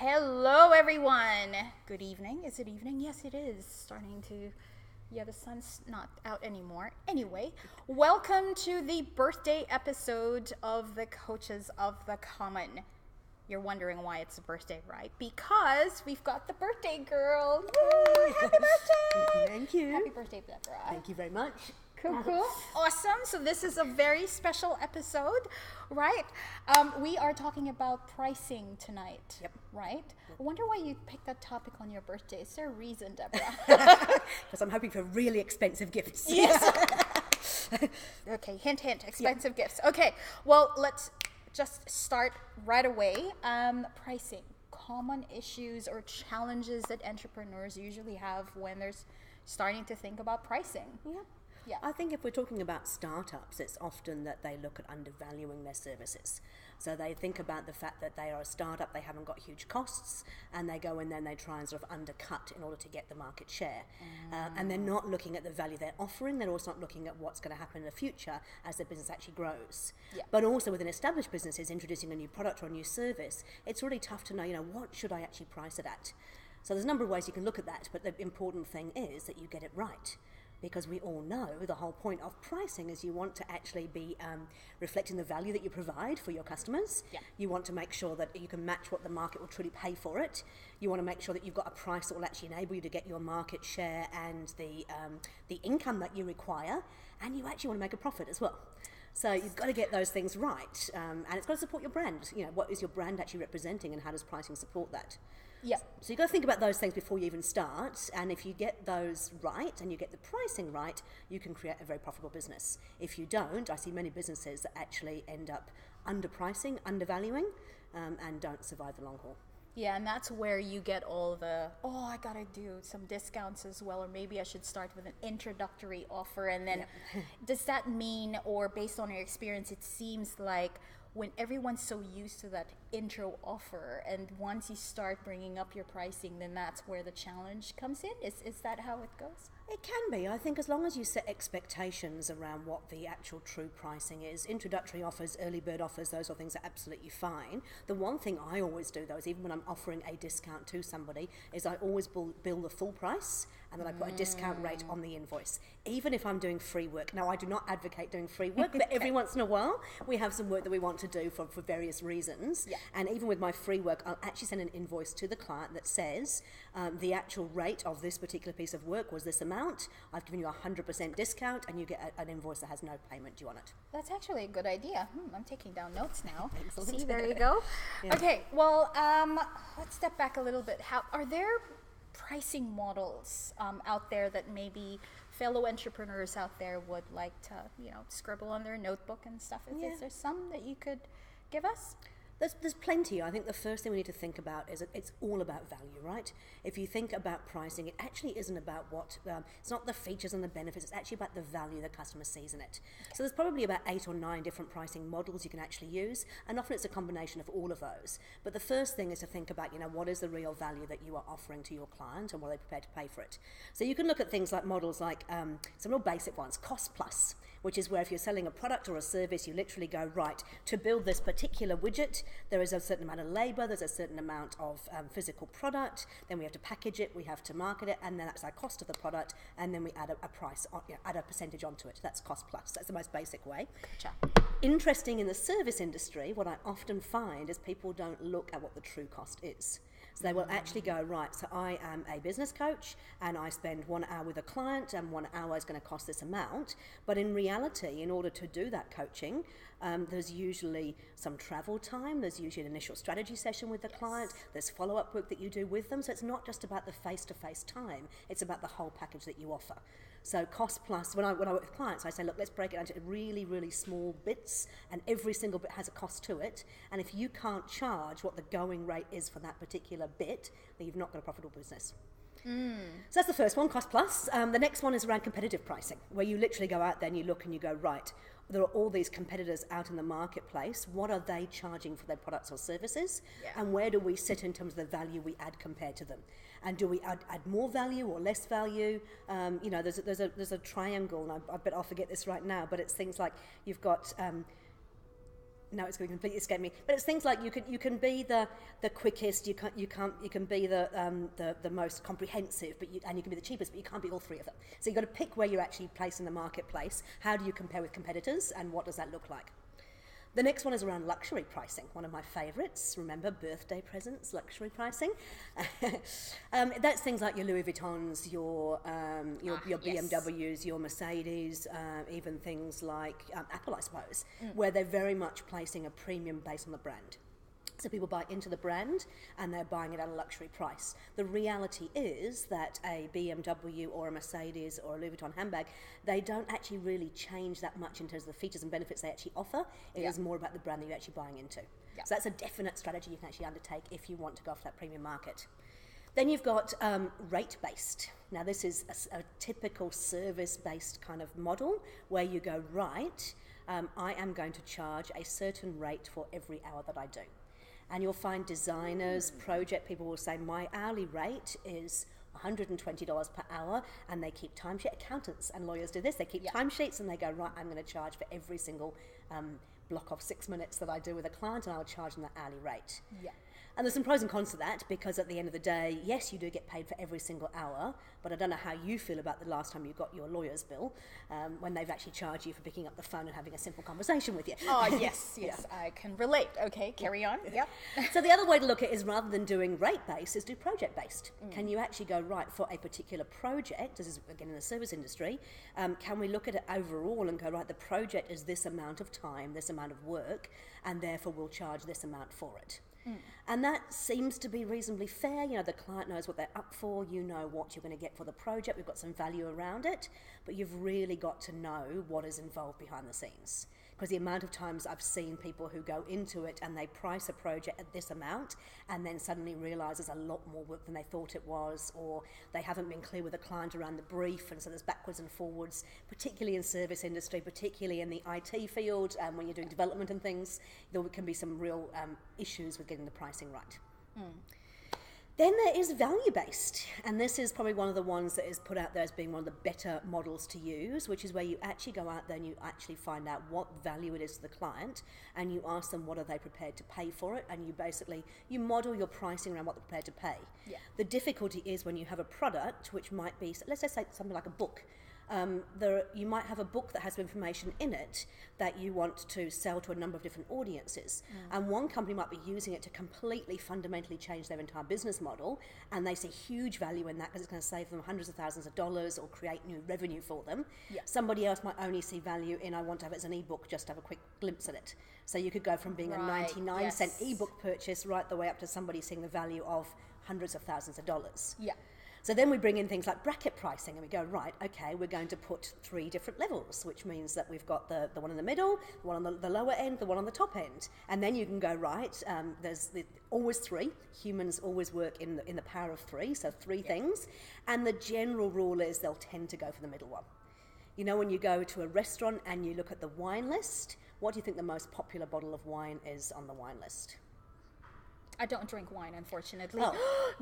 Hello, everyone. Good evening. Is it evening? Yes, it is. Starting to, the sun's not out anymore. Anyway, welcome to the birthday episode of the Coaches of the Common. You're wondering why it's a birthday, right? Because we've got the birthday girl. Yay! Happy birthday! Thank you. Happy birthday, Debra. Thank you very much. Cool. Awesome. So this is a very special episode, right? We are talking about pricing tonight, Yep. right? I wonder why you picked that topic on your birthday. Is there a reason, Debra? Because I'm hoping for really expensive gifts. Yes. Okay, hint, expensive gifts. Okay, well, let's just start right away. Pricing. Common issues or challenges that entrepreneurs usually have when they're starting to think about pricing. Yeah. I think if we're talking about startups, it's often that they look at undervaluing their services. So they think about the fact that they are a startup, they haven't got huge costs, and they go in there and they try and sort of undercut in order to get the market share. And they're not looking at the value they're offering, they're also not looking at what's going to happen in the future as their business actually grows. Yeah. But also within established businesses, introducing a new product or a new service, it's really tough to know, what should I actually price it at? So there's a number of ways you can look at that, but the important thing is that you get it right. Because we all know the whole point of pricing is you want to actually be reflecting the value that you provide for your customers. Yeah. You want to make sure that you can match what the market will truly pay for it. You want to make sure that you've got a price that will actually enable you to get your market share and the income that you require, and you actually want to make a profit as well. So you've got to get those things right, and it's got to support your brand. What is your brand actually representing, and how does pricing support that? Yeah. So you've got to think about those things before you even start, and if you get those right and you get the pricing right, you can create a very profitable business. If you don't, I see many businesses that actually end up underpricing, undervaluing, and don't survive the long haul. Yeah, and that's where you get all the, I gotta do some discounts as well, or maybe I should start with an introductory offer. And then does that mean, or based on your experience, it seems like when everyone's so used to that intro offer, and once you start bringing up your pricing, then that's where the challenge comes in? Is that how it goes? It can be. I think as long as you set expectations around what the actual true pricing is, introductory offers, early bird offers, those are things are absolutely fine. The one thing I always do though is even when I'm offering a discount to somebody is I always bill the full price, and then I put a discount rate on the invoice, even if I'm doing free work. Now, I do not advocate doing free work, but every once in a while we have some work that we want to do for various reasons. Yeah. And even with my free work, I'll actually send an invoice to the client that says the actual rate of this particular piece of work was this amount. I've given you a 100% discount, and you get an invoice that has no payment due on it. That's actually a good idea. I'm taking down notes now. Excellent. See, there you go. Yeah. Okay, well, let's step back a little bit. Are there pricing models out there that maybe fellow entrepreneurs out there would like to, scribble on their notebook and stuff? Is there some that you could give us? There's plenty. I think the first thing we need to think about is that it's all about value, right? If you think about pricing, it actually isn't about it's not the features and the benefits, it's actually about the value the customer sees in it. So there's probably about 8 or 9 different pricing models you can actually use, and often it's a combination of all of those. But the first thing is to think about, what is the real value that you are offering to your client, and what are they prepared to pay for it? So you can look at things like models like some real basic ones, cost plus, which is where if you're selling a product or a service, you literally go, right, to build this particular widget, there is a certain amount of labor, there's a certain amount of physical product, then we have to package it, we have to market it, and then that's our cost of the product, and then we add a price, add a percentage onto it. That's cost plus. That's the most basic way. Gotcha. Interesting in the service industry, what I often find is people don't look at what the true cost is. So they will actually go, right, so I am a business coach and I spend 1 hour with a client, and 1 hour is going to cost this amount. But in reality, in order to do that coaching, there's usually some travel time, there's usually an initial strategy session with the client, there's follow-up work that you do with them. So it's not just about the face-to-face time, it's about the whole package that you offer. So cost plus, when I work with clients, I say, look, let's break it into really, really small bits, and every single bit has a cost to it. And if you can't charge what the going rate is for that particular bit, then you've not got a profitable business. So that's the first one, cost plus. The next one is around competitive pricing, where you literally go out there and you look and you go, right, there are all these competitors out in the marketplace. What are they charging for their products or services? Yeah. And where do we sit in terms of the value we add compared to them? And do we add more value or less value? There's a triangle, and I bet I'll forget this right now, but it's things like you've got no, it's going to completely escape me. But it's things like you can be the quickest, you can be the most comprehensive, and you can be the cheapest, but you can't be all three of them. So you've got to pick where you're actually placed in the marketplace. How do you compare with competitors, and what does that look like? The next one is around luxury pricing, one of my favourites. Remember, birthday presents, luxury pricing. That's things like your Louis Vuittons, your BMWs, your Mercedes, even things like Apple, I suppose, where they're very much placing a premium based on the brand. So people buy into the brand and they're buying it at a luxury price. The reality is that a BMW or a Mercedes or a Louis Vuitton handbag, they don't actually really change that much in terms of the features and benefits they actually offer. It is more about the brand that you're actually buying into. Yeah. So that's a definite strategy you can actually undertake if you want to go after that premium market. Then you've got rate-based. Now this is a typical service-based kind of model where you go, right, I am going to charge a certain rate for every hour that I do. And you'll find designers, project people will say, my hourly rate is $120 per hour, and they keep timesheet. Accountants and lawyers do this. They keep timesheets and they go, right, I'm going to charge for every single block of 6 minutes that I do with a client, and I'll charge them that hourly rate. Yeah. And there's some pros and cons to that, because at the end of the day, yes, you do get paid for every single hour, but I don't know how you feel about the last time you got your lawyer's bill, when they've actually charged you for picking up the phone and having a simple conversation with you. Oh, yes, I can relate. Okay, carry on. Yep. So the other way to look at it is, rather than doing rate-based, is do project-based. Can you actually go, right, for a particular project, this is again in the service industry, can we look at it overall and go, right, the project is this amount of time, this amount of work, and therefore we'll charge this amount for it. And that seems to be reasonably fair. You know, the client knows what they're up for, you know what you're going to get for the project, we've got some value around it, but you've really got to know what is involved behind the scenes. Because the amount of times I've seen people who go into it and they price a project at this amount and then suddenly realise there's a lot more work than they thought it was, or they haven't been clear with the client around the brief, and so there's backwards and forwards, particularly in service industry, particularly in the IT field, when you're doing development and things, there can be some real issues with getting the pricing right. Then there is value-based, and this is probably one of the ones that is put out there as being one of the better models to use, which is where you actually go out there and you actually find out what value it is to the client, and you ask them what are they prepared to pay for it, and you model your pricing around what they're prepared to pay. Yeah. The difficulty is when you have a product which might be, let's just say something like a book. You might have a book that has information in it that you want to sell to a number of different audiences, and one company might be using it to completely fundamentally change their entire business model, and they see huge value in that because it's going to save them hundreds of thousands of dollars or create new revenue for them. Yeah. Somebody else might only see value in, I want to have it as an ebook just to have a quick glimpse at it. So you could go from being a 99-cent ebook purchase right the way up to somebody seeing the value of hundreds of thousands of dollars. Yeah. So then we bring in things like bracket pricing, and we go, right, okay, we're going to put 3 different levels, which means that we've got the one in the middle, the one on the lower end, the one on the top end. And then you can go, right, there's always 3. Humans always work in the power of 3, so 3 things. And the general rule is they'll tend to go for the middle one. You know, when you go to a restaurant and you look at the wine list, what do you think the most popular bottle of wine is on the wine list? I don't drink wine, unfortunately. Oh.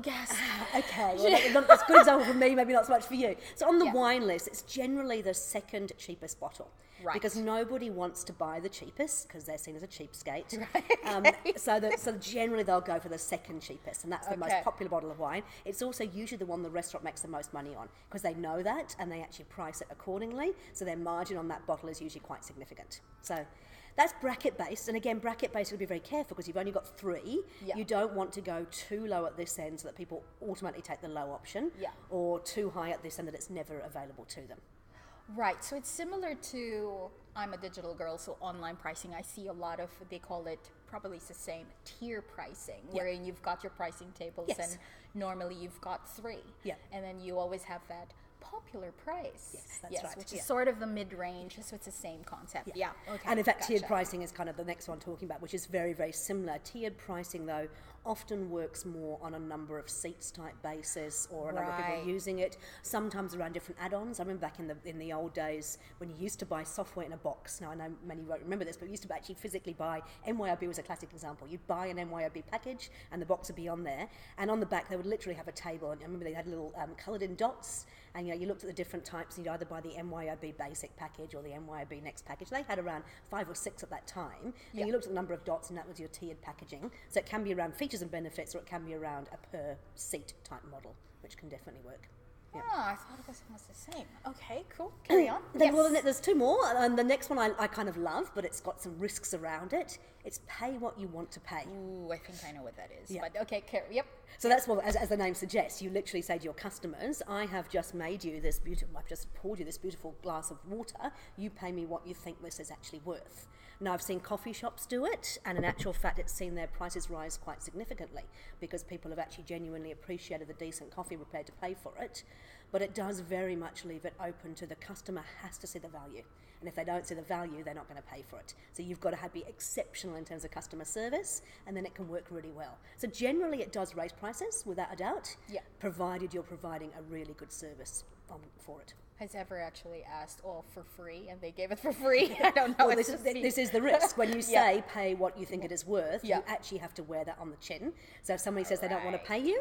Yes. Okay, well, that's a good example for me, maybe not so much for you. So on the wine list, it's generally the second cheapest bottle. Right. Because nobody wants to buy the cheapest because they're seen as a cheapskate. Right. So generally they'll go for the second cheapest, and that's the most popular bottle of wine. It's also usually the one the restaurant makes the most money on because they know that and they actually price it accordingly. So their margin on that bottle is usually quite significant. So that's bracket-based, and again, bracket-based, you'll be very careful because you've only got 3. Yeah. You don't want to go too low at this end so that people automatically take the low option, or too high at this end that it's never available to them. Right, so it's similar to, I'm a digital girl, so online pricing, I see a lot of, they call it, probably it's the same, tier pricing, wherein you've got your pricing tables, and normally you've got 3, and then you always have that popular price. Yes, that's right. Which is sort of the mid-range, so it's the same concept. Yeah. Okay. And in fact, tiered pricing is kind of the next one talking about, which is very, very similar. Tiered pricing, though, often works more on a number of seats type basis or a number of Right. people using it, sometimes around different add-ons. I remember back in the old days when you used to buy software in a box. Now I know many won't remember this, but you used to actually physically buy, MYOB was a classic example. You'd buy an MYOB package and the box would be on there, and on the back they would literally have a table, and I remember they had little coloured in dots, and you looked at the different types, and you'd either buy the MYOB basic package or the MYOB next package. They had around 5 or 6 at that time, and you looked at the number of dots, and that was your tiered packaging. So it can be around features and benefits, or it can be around a per seat type model, which can definitely work. Yeah. Oh, I thought it was the same. Okay, cool. Carry on. Then, well, then there's 2 more, and the next one I kind of love, but it's got some risks around it. It's pay what you want to pay. Ooh, I think I know what that is. Yeah. But okay, yep. So that's what, as the name suggests, you literally say to your customers, I have just made you this beautiful, I've just poured you this beautiful glass of water. You pay me what you think this is actually worth. Now, I've seen coffee shops do it, and in actual fact, it's seen their prices rise quite significantly because people have actually genuinely appreciated the decent coffee we're prepared to pay for it. But it does very much leave it open to the customer has to see the value. And if they don't see the value, they're not going to pay for it. So you've got to be exceptional in terms of customer service, and then it can work really well. So generally, it does raise prices, without a doubt, provided you're providing a really good service for it. Has ever actually asked all for free and they gave it for free? I don't know. Well, this is the risk. When you say pay what you think it is worth, Yeah. you actually have to wear that on the chin. So if somebody says they don't want to pay you,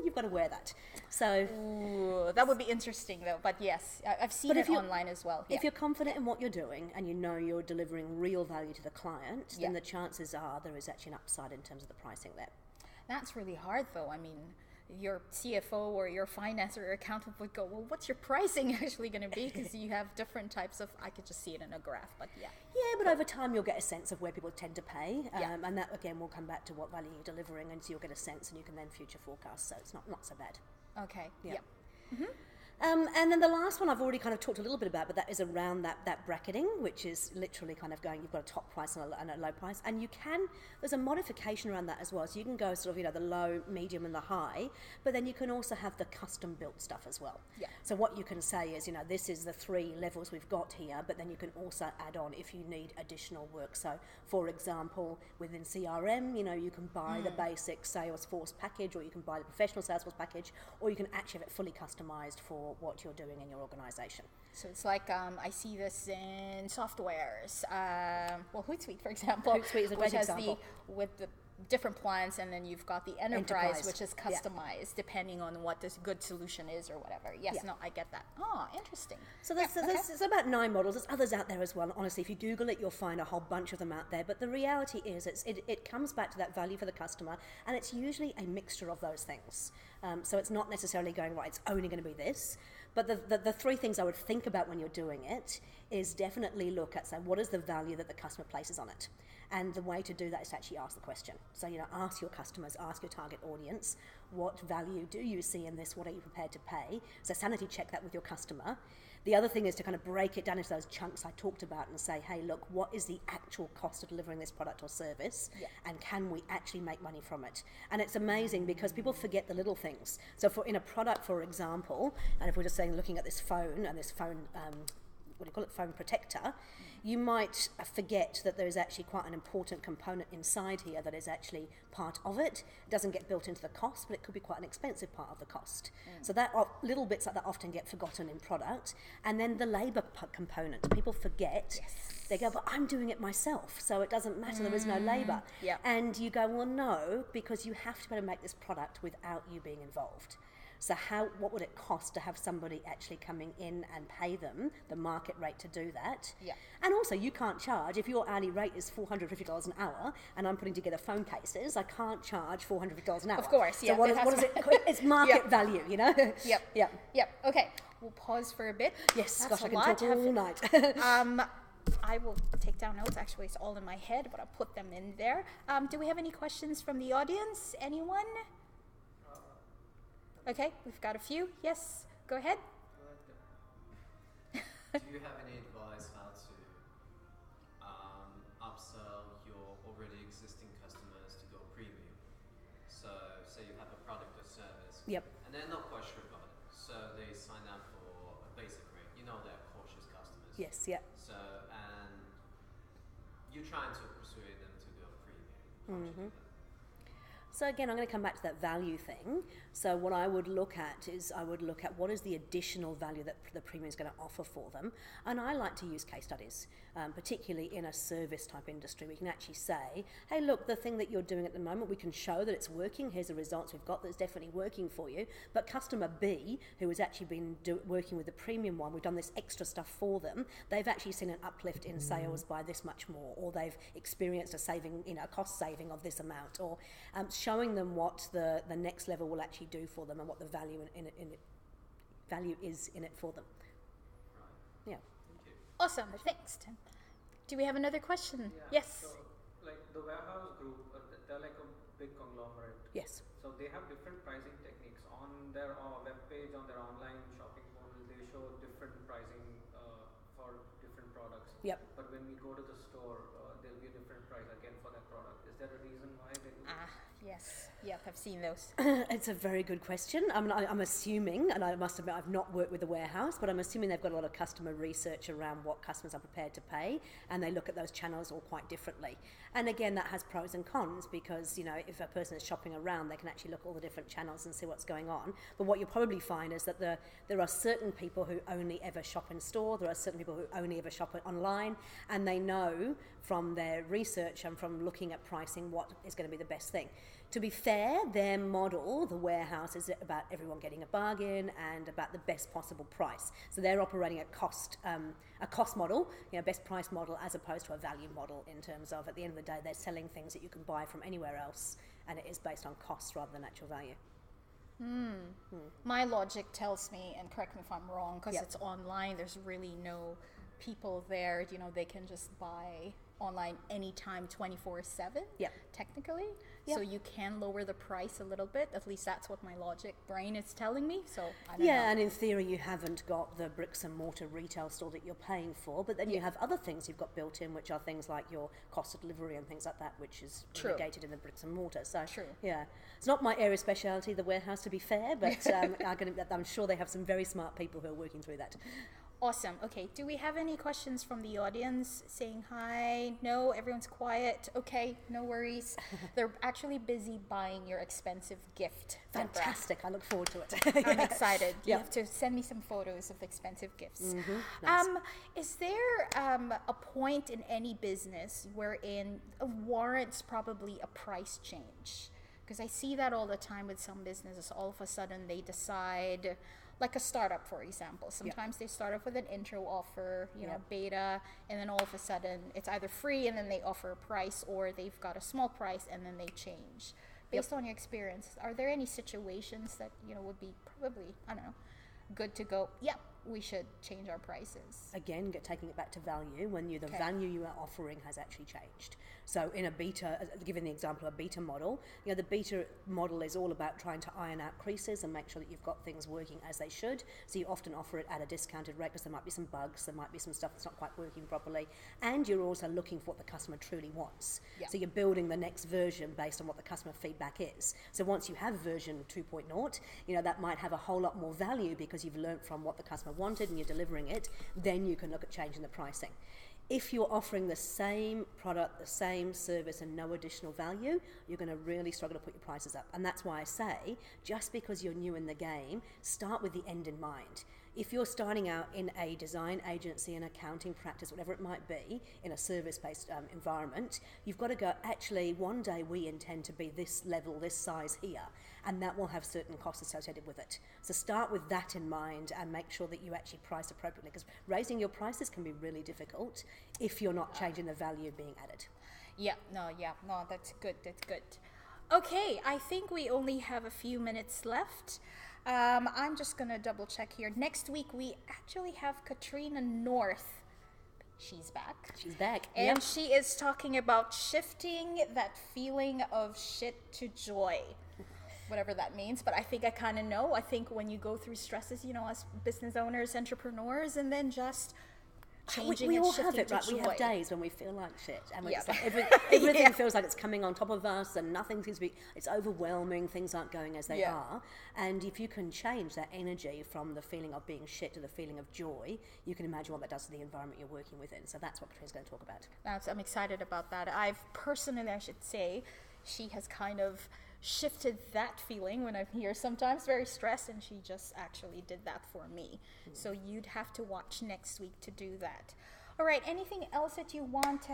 you've got to wear that. So Ooh, that would be interesting though. But yes, I've seen But it if you- online as well. if you're confident in what you're doing and you know you're delivering real value to the client, then Yeah. the chances are there is actually an upside in terms of the pricing there. That's really hard though. I mean, your CFO or your finance or your accountant would go, well, what's your pricing actually going to be? Because you have different types of, I could just see it in a graph, but yeah. Yeah, but over time you'll get a sense of where people tend to pay, Yeah. and that again will come back to what value you're delivering, and so you'll get a sense, and you can then future forecast. So it's not so bad. Okay. Yeah. Yep. And then the last one I've already kind of talked a little bit about, but that is around that bracketing, which is literally kind of going, you've got a top price and a low price, and there's a modification around that as well. So you can go sort of, the low, medium, and the high, but then you can also have the custom built stuff as well. Yeah. So what you can say is, this is the 3 levels we've got here, but then you can also add on if you need additional work. So for example, within CRM, you can buy the basic Salesforce package, or you can buy the professional Salesforce package, or you can actually have it fully customized for what you're doing in your organization. So it's like, I see this in softwares. Hootsuite, for example. Hootsuite is a great which has example. with the different plans, and then you've got the enterprise. Which is Yeah. customized depending on what this good solution is or whatever. Yes, Yeah. no, I get that. Oh, interesting. So there's about 9 models. There's others out there as well. Honestly, if you Google it, you'll find a whole bunch of them out there. But the reality is, it comes back to that value for the customer, and it's usually a mixture of those things. So it's not necessarily going, right, it's only going to be this. But the 3 things I would think about when you're doing it is definitely look at, say, what is the value that the customer places on it? And the way to do that is to actually ask the question. So, ask your customers, ask your target audience, what value do you see in this? What are you prepared to pay? So sanity check that with your customer. The other thing is to kind of break it down into those chunks I talked about and say, hey, look, what is the actual cost of delivering this product or service? Yeah. And can we actually make money from it? And it's amazing because people forget the little things. So in a product, for example, and if we're just saying, looking at this phone and this phone, phone protector, you might forget that there is actually quite an important component inside here that is actually part of it. It doesn't get built into the cost, but it could be quite an expensive part of the cost. So that little bits like that often get forgotten in product. And then the labour component, people forget. Yes. They go, but I'm doing it myself, so it doesn't matter, there is no labour. Yeah. And you go, well, no, because you have to be able to make this product without you being involved. So what would it cost to have somebody actually coming in and pay them the market rate to do that? Yeah. And also, you can't charge, if your hourly rate is $450 an hour and I'm putting together phone cases, I can't charge $450 an hour. Of course, yeah. So what is it? It's market Yep. value, Yep. Yeah. Yep. Okay. We'll pause for a bit. Yes, That's gosh, I a can lot. talk all night. I will take down notes. Actually, it's all in my head, but I'll put them in there. Do we have any questions from the audience? Anyone? Okay, we've got a few. Yes, go ahead. Do you have any advice how to upsell your already existing customers to go premium? So, say you have a product or service, Yep. and they're not quite sure about it, so they sign up for a basic rate. They're cautious customers. Yes, yeah. So, and you're trying to persuade them to go premium. How do you do that? So again, I'm going to come back to that value thing. So what I would look at is what is the additional value that the premium is going to offer for them. And I like to use case studies, particularly in a service type industry. We can actually say, hey, look, the thing that you're doing at the moment, we can show that it's working. Here's the results we've got that's definitely working for you. But customer B, who has actually been working with the premium one, we've done this extra stuff for them. They've actually seen an uplift in sales by this much more, or they've experienced a saving, a cost saving of this amount, or showing them what the next level will actually do for them and what the value value is in it for them. Right. Yeah. Thank you. Awesome. Thanks, Tim. Do we have another question? Yeah, Yes. So, like the warehouse group, they're like a big conglomerate. Yes. So they have different pricing techniques on their web page, on their online shopping portal. They show different pricing for different products. Yep. But when we go to the store, there'll be a different price again for that product. Is there a reason why they do that? Yes. Yep, I've seen those. It's a very good question. I'm assuming, and I must admit I've not worked with the warehouse, but I'm assuming they've got a lot of customer research around what customers are prepared to pay, and they look at those channels all quite differently. And again, that has pros and cons because, if a person is shopping around, they can actually look at all the different channels and see what's going on. But what you'll probably find is that there are certain people who only ever shop in store, there are certain people who only ever shop online, and they know from their research and from looking at pricing what is going to be the best thing. To be fair, their model, the warehouse, is about everyone getting a bargain and about the best possible price. So they're operating a cost model, best price model, as opposed to a value model in terms of, at the end of the day, they're selling things that you can buy from anywhere else, and it is based on cost rather than actual value. My logic tells me, and correct me if I'm wrong, because Yep. it's online, there's really no people there, they can just buy online anytime 24/7 Yep. technically. Yep. So you can lower the price a little bit, at least that's what my logic brain is telling me, so I don't know. Yeah, and in theory you haven't got the bricks and mortar retail store that you're paying for, but then you have other things you've got built in, which are things like your cost of delivery and things like that, which is True. negated in the bricks and mortar. So True. yeah, it's not my area of speciality, the warehouse, to be fair, but I'm sure they have some very smart people who are working through that. Awesome. Okay, do we have any questions from the audience saying hi? No, everyone's quiet. Okay, no worries. They're actually busy buying your expensive gift. Debra. Fantastic, I look forward to it. I'm excited. You Yeah. have to send me some photos of expensive gifts. Nice. Is there a point in any business wherein warrants probably a price change? Because I see that all the time with some businesses. All of a sudden they decide, like a startup, for example. Sometimes they start off with an intro offer, beta, and then all of a sudden it's either free and then they offer a price, or they've got a small price and then they change. Based on your experience, are there any situations that would be probably, I don't know, good to go, yep, we should change our prices? Again, taking it back to value, when the value you are offering has actually changed. So in a beta, given the example of a beta model, the beta model is all about trying to iron out creases and make sure that you've got things working as they should. So you often offer it at a discounted rate because there might be some bugs, there might be some stuff that's not quite working properly, and you're also looking for what the customer truly wants. Yeah. So you're building the next version based on what the customer feedback is. So once you have version 2.0, that might have a whole lot more value because you've learned from what the customer wanted and you're delivering it. Then you can look at changing the pricing. If you're offering the same product, the same service, and no additional value, you're going to really struggle to put your prices up. And that's why I say, just because you're new in the game, start with the end in mind. If you're starting out in a design agency, an accounting practice, whatever it might be, in a service-based environment, you've got to go, actually, one day we intend to be this level, this size here, and that will have certain costs associated with it. So start with that in mind and make sure that you actually price appropriately, because raising your prices can be really difficult if you're not changing the value being added. No, that's good. Okay, I think we only have a few minutes left. I'm just going to double check here. Next week, we actually have Katrina North. She's back. She's back. And Yep. she is talking about shifting that feeling of shit to joy. Whatever that means, but I think I kind of know. I think when you go through stresses, as business owners, entrepreneurs, and then just changing we and all have shifting it, to right? joy. We have days when we feel like shit, and Yeah. it's like everything Yeah. feels like it's coming on top of us, and nothing seems to be. It's overwhelming. Things aren't going as they are, and if you can change that energy from the feeling of being shit to the feeling of joy, you can imagine what that does to the environment you're working within. So that's what Katrina's going to talk about. I'm excited about that. I've personally, I should say, she has kind of shifted that feeling when I'm here sometimes very stressed, and she just actually did that for me. So you'd have to watch next week to do that. All right, anything else that you want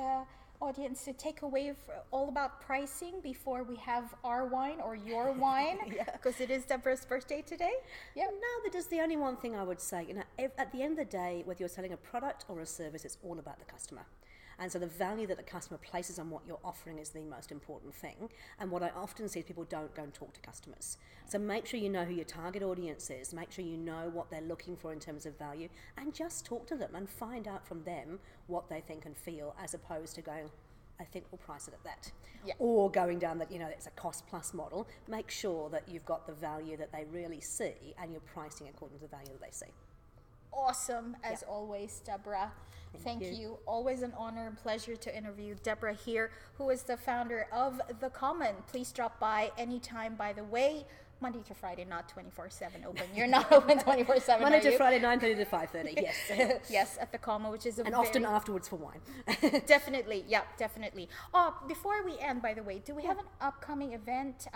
audience to take away all about pricing before we have our wine or your wine? Because it is Debra's birthday today. Yeah. No, that is the only one thing I would say. You know, at the end of the day, whether you're selling a product or a service, it's all about the customer. And so the value that the customer places on what you're offering is the most important thing. And what I often see is people don't go and talk to customers. So make sure you know who your target audience is, make sure you know what they're looking for in terms of value, and just talk to them and find out from them what they think and feel, as opposed to going, I think we'll price it at that. Yeah. Or going down that, it's a cost plus model. Make sure that you've got the value that they really see and you're pricing according to the value that they see. Awesome, as always, Debra. Thank you. Always an honor and pleasure to interview Debra here, who is the founder of The Common. Please drop by anytime, by the way. Monday to Friday, not 24/7 open. You're not open 24/7. Monday to Friday, 9:30 to 5:30. Yes. Yes, at the Common, which is and often afterwards for wine. Definitely, yeah, definitely. Oh, before we end, by the way, do we have an upcoming event?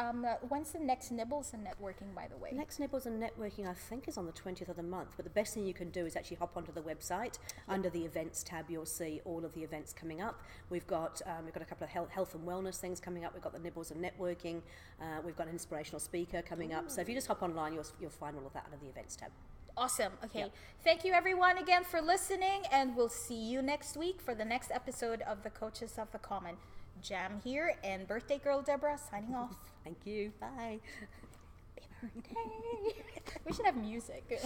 When's the next Nibbles and Networking, by the way? Next Nibbles and Networking, I think, is on the 20th of the month. But the best thing you can do is actually hop onto the website. Under the events tab, you'll see all of the events coming up. We've got a couple of health and wellness things coming up. We've got the Nibbles and Networking. We've got an inspirational speaker coming up. So if you just hop online, you'll find all of that under the events tab. Awesome. Okay. Thank you everyone again for listening, and we'll see you next week for the next episode of the Coaches of the Common. Jam here, and birthday girl Debra signing off. Thank you. Bye. Happy birthday. We should have music.